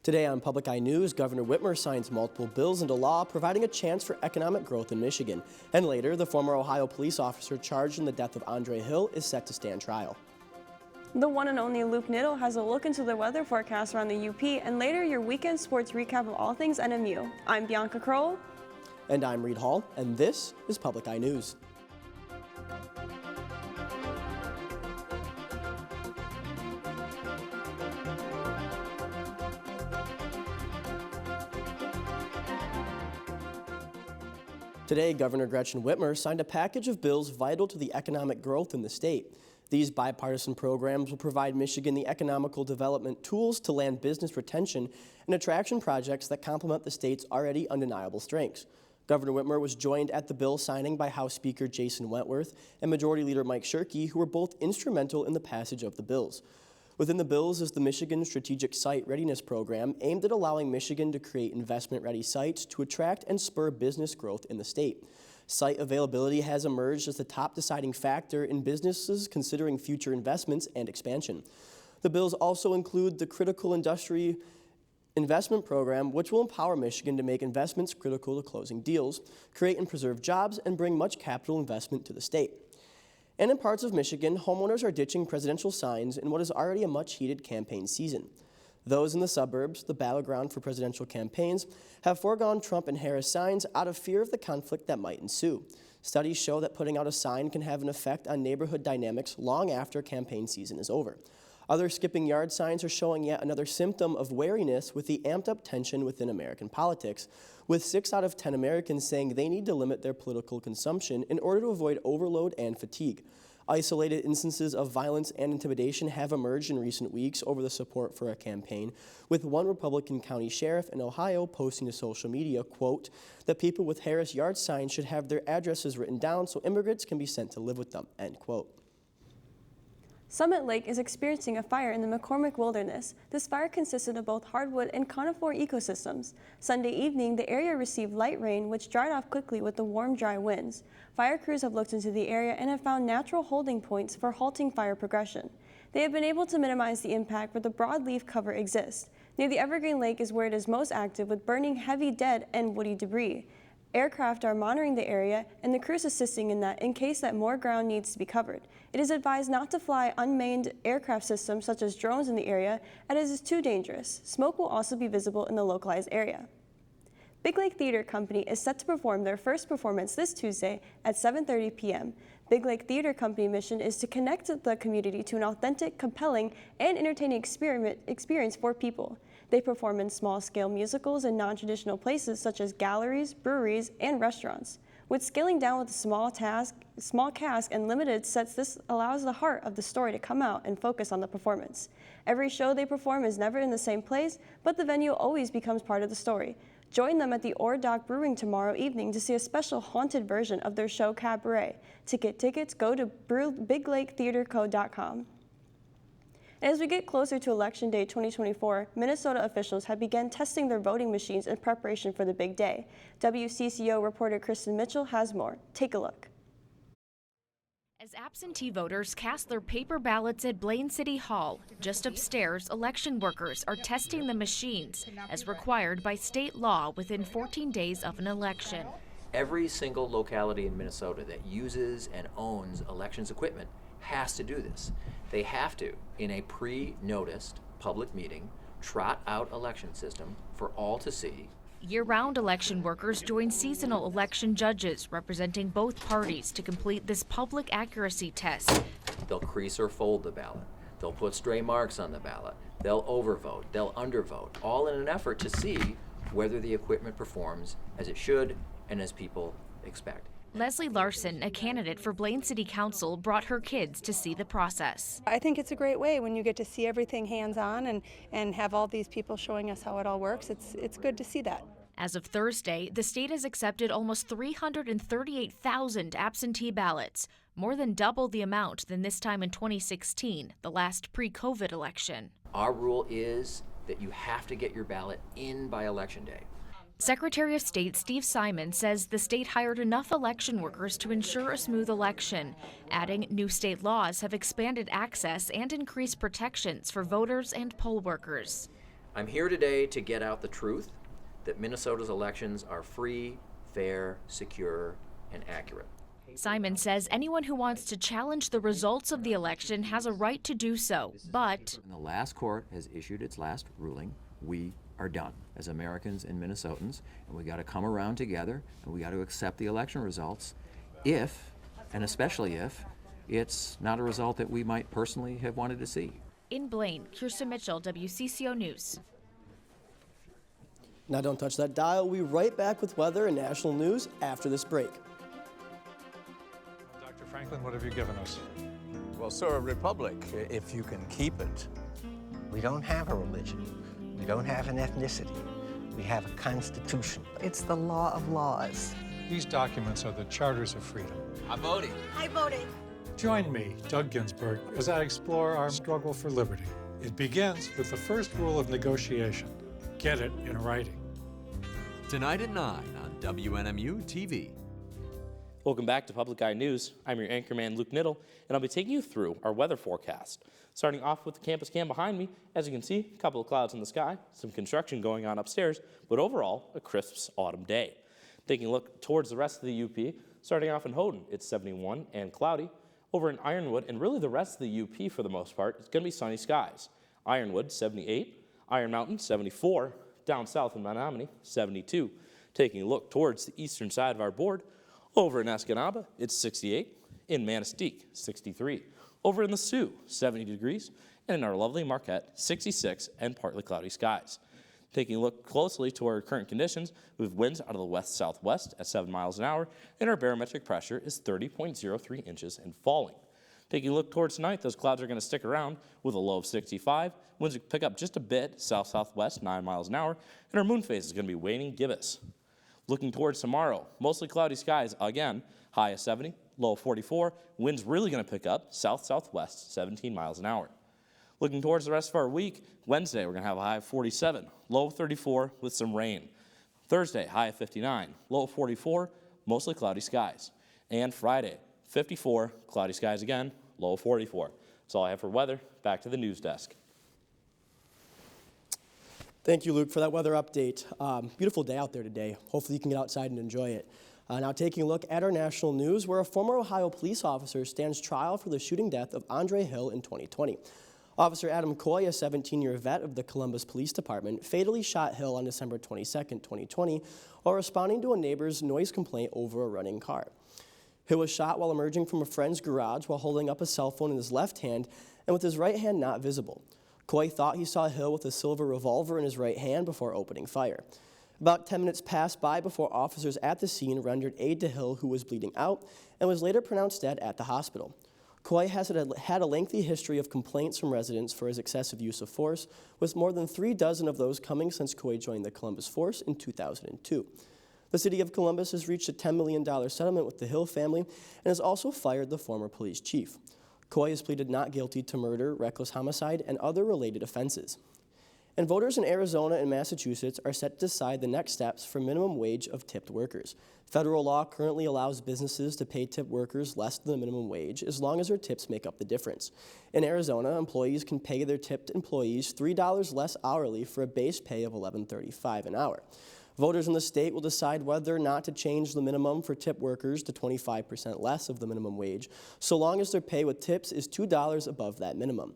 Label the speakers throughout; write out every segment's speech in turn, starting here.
Speaker 1: Today on Public Eye News, Governor Whitmer signs multiple bills into law providing a chance for economic growth in Michigan. And later, the former Ohio police officer charged in the death of Andre Hill is set to stand trial.
Speaker 2: The one and only Luke Niddle has a look into the weather forecast around the UP, and later your weekend sports recap of all things NMU. I'm Bianca Kroll.
Speaker 1: And I'm Reed Hall, and this is Public Eye News. Today, Governor Gretchen Whitmer signed a package of bills vital to the economic growth in the state. These bipartisan programs will provide Michigan the economical development tools to land business retention and attraction projects that complement the state's already undeniable strengths. Governor Whitmer was joined at the bill signing by House Speaker Jason Wentworth and Majority Leader Mike Shirkey, who were both instrumental in the passage of the bills. Within the bills is the Michigan Strategic Site Readiness Program, aimed at allowing Michigan to create investment-ready sites to attract and spur business growth in the state. Site availability has emerged as the top deciding factor in businesses considering future investments and expansion. The bills also include the Critical Industry Investment Program, which will empower Michigan to make investments critical to closing deals, create and preserve jobs, and bring much capital investment to the state. And in parts of Michigan, homeowners are ditching presidential signs in what is already a much-heated campaign season. Those in the suburbs, the battleground for presidential campaigns, have foregone Trump and Harris signs out of fear of the conflict that might ensue. Studies show that putting out a sign can have an effect on neighborhood dynamics long after campaign season is over. Other skipping yard signs are showing yet another symptom of wariness with the amped-up tension within American politics, with 6 out of 10 Americans saying they need to limit their political consumption in order to avoid overload and fatigue. Isolated instances of violence and intimidation have emerged in recent weeks over the support for a campaign, with one Republican county sheriff in Ohio posting to social media, quote, that people with Harris yard signs should have their addresses written down so immigrants can be sent to live with them, end quote.
Speaker 2: Summit Lake is experiencing a fire in the McCormick Wilderness. This fire consisted of both hardwood and conifer ecosystems. Sunday evening, the area received light rain, which dried off quickly with the warm, dry winds. Fire crews have looked into the area and have found natural holding points for halting fire progression. They have been able to minimize the impact where the broadleaf cover exists. Near the Evergreen Lake is where it is most active, with burning heavy dead and woody debris. Aircraft are monitoring the area, and the crews assisting in that in case that more ground needs to be covered. It is advised not to fly unmanned aircraft systems such as drones in the area, as it is too dangerous. Smoke will also be visible in the localized area. Big Lake Theater Company is set to perform their first performance this Tuesday at 7:30 p.m. Big Lake Theater Company mission is to connect the community to an authentic, compelling, and entertaining experience for people. They perform in small-scale musicals in non-traditional places such as galleries, breweries, and restaurants. With scaling down with a small cast and limited sets, this allows the heart of the story to come out and focus on the performance. Every show they perform is never in the same place, but the venue always becomes part of the story. Join them at the Ore Dock Brewing tomorrow evening to see a special haunted version of their show Cabaret. To get tickets, go to biglaketheaterco.com. As we get closer to Election Day 2024, Minnesota officials have begun testing their voting machines in preparation for the big day. WCCO reporter Kristen Mitchell has more. Take a look.
Speaker 3: As absentee voters cast their paper ballots at Blaine City Hall, just upstairs, election workers are testing the machines as required by state law within 14 days of an election.
Speaker 4: Every single locality in Minnesota that uses and owns elections equipment has to do this. They have to, in a pre-noticed public meeting, trot out election system for all to see.
Speaker 3: Year-round election workers join seasonal election judges representing both parties to complete this public accuracy test.
Speaker 4: They'll crease or fold the ballot. They'll put stray marks on the ballot. They'll overvote. They'll undervote, all in an effort to see whether the equipment performs as it should and as people expect.
Speaker 3: Leslie Larson, a candidate for Blaine City Council, brought her kids to see the process.
Speaker 5: I think it's a great way when you get to see everything hands-on and have all these people showing us how it all works. It's good to see that.
Speaker 3: As of Thursday, the state has accepted almost 338,000 absentee ballots, more than double the amount than this time in 2016, the last pre-COVID election.
Speaker 4: Our rule is that you have to get your ballot in by Election Day.
Speaker 3: Secretary of State Steve Simon says the state hired enough election workers to ensure a smooth election, adding new state laws have expanded access and increased protections for voters and poll workers.
Speaker 4: I'm here today to get out the truth that Minnesota's elections are free, fair, secure, and accurate.
Speaker 3: Simon says anyone who wants to challenge the results of the election has a right to do so, but
Speaker 4: When the last court has issued its last ruling, we are done as Americans and Minnesotans, and we got to come around together and we got to accept the election results if, and especially if, it's not a result that we might personally have wanted to see.
Speaker 3: in Blaine, Kirsten Mitchell, WCCO News.
Speaker 1: Now don't touch that dial. We'll be right back with weather and national news after this break.
Speaker 6: Dr. Franklin, what have you given us?
Speaker 7: Well, sir, a republic, if you can keep it.
Speaker 8: We don't have a religion. We don't have an ethnicity. We have a constitution.
Speaker 9: It's the law of laws.
Speaker 6: These documents are the charters of freedom.
Speaker 7: I'm voting.
Speaker 9: I voted.
Speaker 6: Join me, Doug Ginsburg, as I explore our struggle for liberty. It begins with the first rule of negotiation. Get it in writing.
Speaker 10: Tonight at 9 on WNMU TV.
Speaker 11: Welcome back to Public Eye News. I'm your anchorman, Luke Niddle, and I'll be taking you through our weather forecast. Starting off with the campus cam behind me, as you can see, a couple of clouds in the sky, some construction going on upstairs, but overall, a crisp autumn day. Taking a look towards the rest of the UP, starting off in Houghton, it's 71 and cloudy. Over in Ironwood, and really the rest of the UP for the most part, it's going to be sunny skies. Ironwood, 78, Iron Mountain, 74, down south in Menominee, 72. Taking a look towards the eastern side of our board, over in Escanaba, it's 68. In Manistee, 63. Over in the Sioux, 70 degrees. And in our lovely Marquette, 66 and partly cloudy skies. Taking a look closely to our current conditions, we have winds out of the west-southwest at 7 miles an hour, and our barometric pressure is 30.03 inches and falling. Taking a look towards tonight, those clouds are going to stick around with a low of 65. Winds will pick up just a bit, south-southwest, 9 miles an hour, and our moon phase is going to be waning gibbous. Looking towards tomorrow, mostly cloudy skies again, high of 70, low of 44. Winds really going to pick up south-southwest, 17 miles an hour. Looking towards the rest of our week, Wednesday we're going to have a high of 47, low of 34 with some rain. Thursday, high of 59, low of 44, mostly cloudy skies. And Friday, 54, cloudy skies again, low of 44. That's all I have for weather. Back to the news desk.
Speaker 1: Thank you, Luke, for that weather update. Beautiful day out there today. Hopefully you can get outside and enjoy it. Now taking a look at our national news, where a former Ohio police officer stands trial for the shooting death of Andre Hill in 2020. Officer Adam Coy, a 17-year vet of the Columbus Police Department, fatally shot Hill on December 22, 2020, while responding to a neighbor's noise complaint over a running car. Hill was shot while emerging from a friend's garage while holding up a cell phone in his left hand and with his right hand not visible. Coy thought he saw Hill with a silver revolver in his right hand before opening fire. About 10 minutes passed by before officers at the scene rendered aid to Hill, who was bleeding out and was later pronounced dead at the hospital. Coy has had a lengthy history of complaints from residents for his excessive use of force, with more than 36 of those coming since Coy joined the Columbus Force in 2002. The city of Columbus has reached a $10 million settlement with the Hill family and has also fired the former police chief. Coy has pleaded not guilty to murder, reckless homicide, and other related offenses. And voters in Arizona and Massachusetts are set to decide the next steps for minimum wage of tipped workers. Federal law currently allows businesses to pay tipped workers less than the minimum wage as long as their tips make up the difference. In Arizona, employees can pay their tipped employees $3 less hourly for a base pay of $11.35 an hour. Voters in the state will decide whether or not to change the minimum for tip workers to 25% less of the minimum wage, so long as their pay with tips is $2 above that minimum.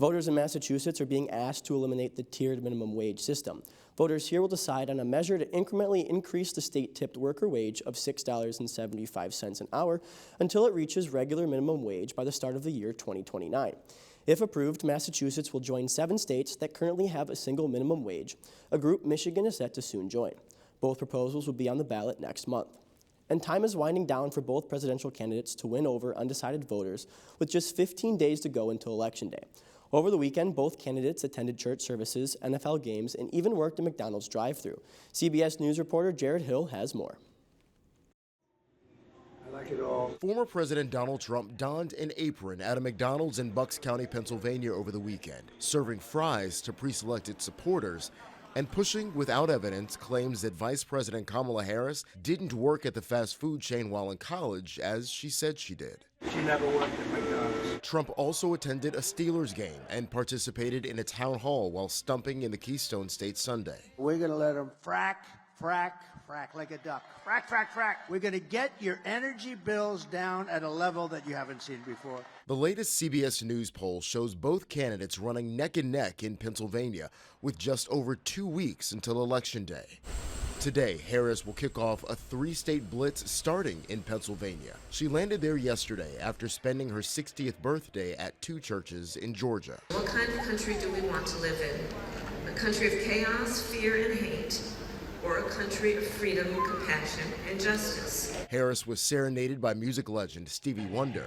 Speaker 1: Voters in Massachusetts are being asked to eliminate the tiered minimum wage system. Voters here will decide on a measure to incrementally increase the state tipped worker wage of $6.75 an hour until it reaches regular minimum wage by the start of the year 2029. If approved, Massachusetts will join 7 states that currently have a single minimum wage, a group Michigan is set to soon join. Both proposals will be on the ballot next month. And time is winding down for both presidential candidates to win over undecided voters, with just 15 days to go until Election Day. Over the weekend, both candidates attended church services, NFL games, and even worked a McDonald's drive-thru. CBS News reporter Jared Hill has more.
Speaker 12: I like it all. Former President Donald Trump donned an apron at a McDonald's in Bucks County, Pennsylvania over the weekend, serving fries to pre-selected supporters and pushing without evidence claims that Vice President Kamala Harris didn't work at the fast food chain while in college, as she said she did.
Speaker 13: She never worked at McDonald's.
Speaker 12: Trump also attended a Steelers game and participated in a town hall while stumping in the Keystone State Sunday.
Speaker 13: We're going to let them frack like a duck. Frack. We're going to get your energy bills down at a level that you haven't seen before.
Speaker 12: The latest CBS News poll shows both candidates running neck and neck in Pennsylvania with just over 2 weeks until Election Day. Today, Harris will kick off a 3-state blitz starting in Pennsylvania. She landed there yesterday after spending her 60th birthday at 2 churches in Georgia.
Speaker 14: What kind of country do we want to live in? A country of chaos, fear, and hate, or a country of freedom, compassion, and justice?
Speaker 12: Harris was serenaded by music legend Stevie Wonder.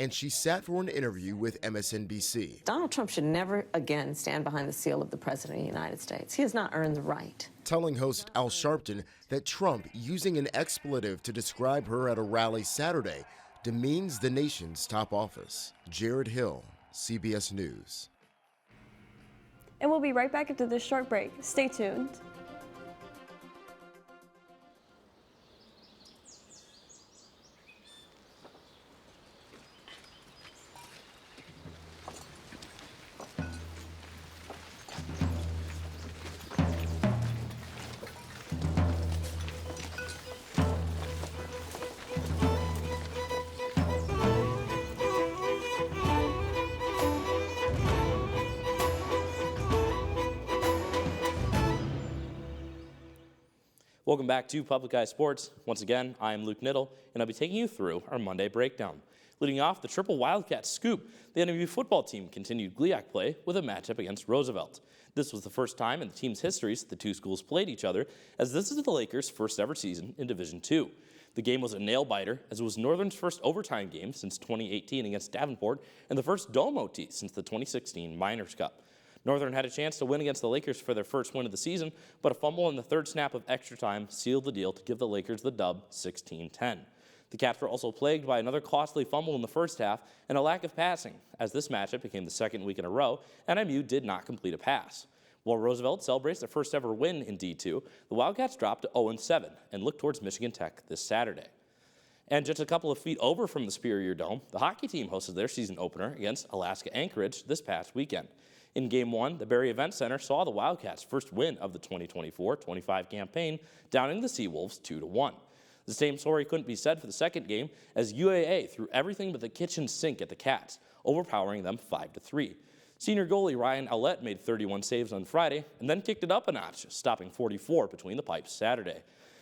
Speaker 12: And she sat for an interview with MSNBC.
Speaker 15: Donald Trump should never again stand behind the seal of the President of the United States. He has not earned the right.
Speaker 12: Telling host Al Sharpton that Trump using an expletive to describe her at a rally Saturday demeans the nation's top office. Jared Hill, CBS News.
Speaker 2: And we'll be right back after this short break. Stay tuned.
Speaker 11: Welcome back to Public Eye Sports. Once again, I am Luke Niddle, and I'll be taking you through our Monday breakdown. Leading off the triple Wildcat scoop, the NMU football team continued GLIAC play with a matchup against Roosevelt. This was the first time in the team's histories the two schools played each other, as this is the Lakers' first ever season in Division II. The game was a nail-biter, as it was Northern's first overtime game since 2018 against Davenport and the first Dome OT since the 2016 Miners Cup. Northern had a chance to win against the Lakers for their first win of the season, but a fumble in the third snap of extra time sealed the deal to give the Lakers the dub 16-10. The Cats were also plagued by another costly fumble in the first half and a lack of passing, as this matchup became the second week in a row, and NMU did not complete a pass. While Roosevelt celebrates their first ever win in D2, the Wildcats dropped to 0-7 and look towards Michigan Tech this Saturday. And just a couple of feet over from the Superior Dome, the hockey team hosted their season opener against Alaska Anchorage this past weekend. In Game 1, the Barrie Event Center saw the Wildcats' first win of the 2024-25 campaign, downing the Seawolves 2-1. The same story couldn't be said for the second game, as UAA threw everything but the kitchen sink at the Cats, overpowering them 5-3. Senior goalie Ryan Ouellette made 31 saves on Friday, and then kicked it up a notch, stopping 44 between the pipes Saturday.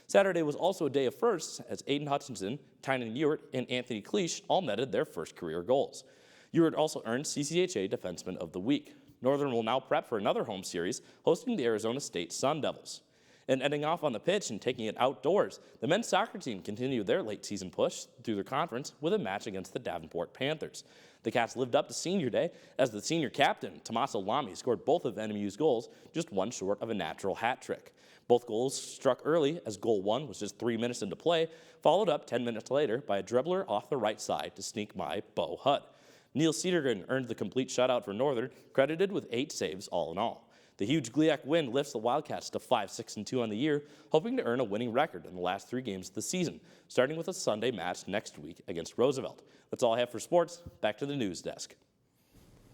Speaker 11: Saturday was also a day of firsts, as Aiden Hutchinson, Tynan Ewert, and Anthony Cleach all netted their first career goals. Ewert also earned CCHA Defenseman of the Week. Northern will now prep for another home series, hosting the Arizona State Sun Devils. And ending off on the pitch and taking it outdoors, the men's soccer team continued their late-season push through their conference with a match against the Davenport Panthers. The Cats lived up to Senior Day, as the senior captain, Tommaso Lamy, scored both of NMU's goals, just one short of a natural hat trick. Both goals struck early, as goal 1 was just 3 minutes into play, followed up 10 minutes later by a dribbler off the right side to sneak by Bo Hutt. Neil Cedergren earned the complete shutout for Northern, credited with 8 saves all in all. The huge GLIAC win lifts the Wildcats to 5-6-2 on the year, hoping to earn a winning record in the last 3 games of the season, starting with a Sunday match next week against Roosevelt. That's all I have for sports. Back to the news desk.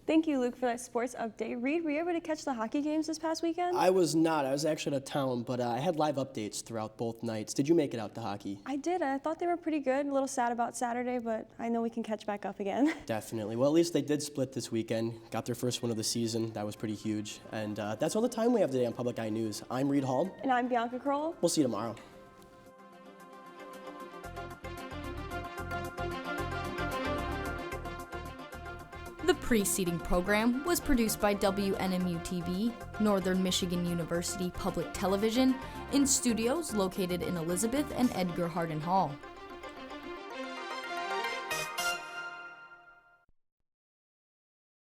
Speaker 2: Thank you, Luke, for that sports update. Reed, were you able to catch the hockey games this past weekend?
Speaker 1: I was not. I was actually out of town, but I had live updates throughout both nights. Did you make it out to hockey?
Speaker 2: I did. I thought they were pretty good. A little sad about Saturday, but I know we can catch back up again.
Speaker 1: Definitely. Well, at least they did split this weekend. Got their first win of the season. That was pretty huge. And that's all the time we have today on Public Eye News. I'm Reed Hall.
Speaker 2: And I'm Bianca Kroll.
Speaker 1: We'll see you tomorrow.
Speaker 16: The preceding program was produced by WNMU-TV, Northern Michigan University Public Television, in studios located in Elizabeth and Edgar Hardin Hall.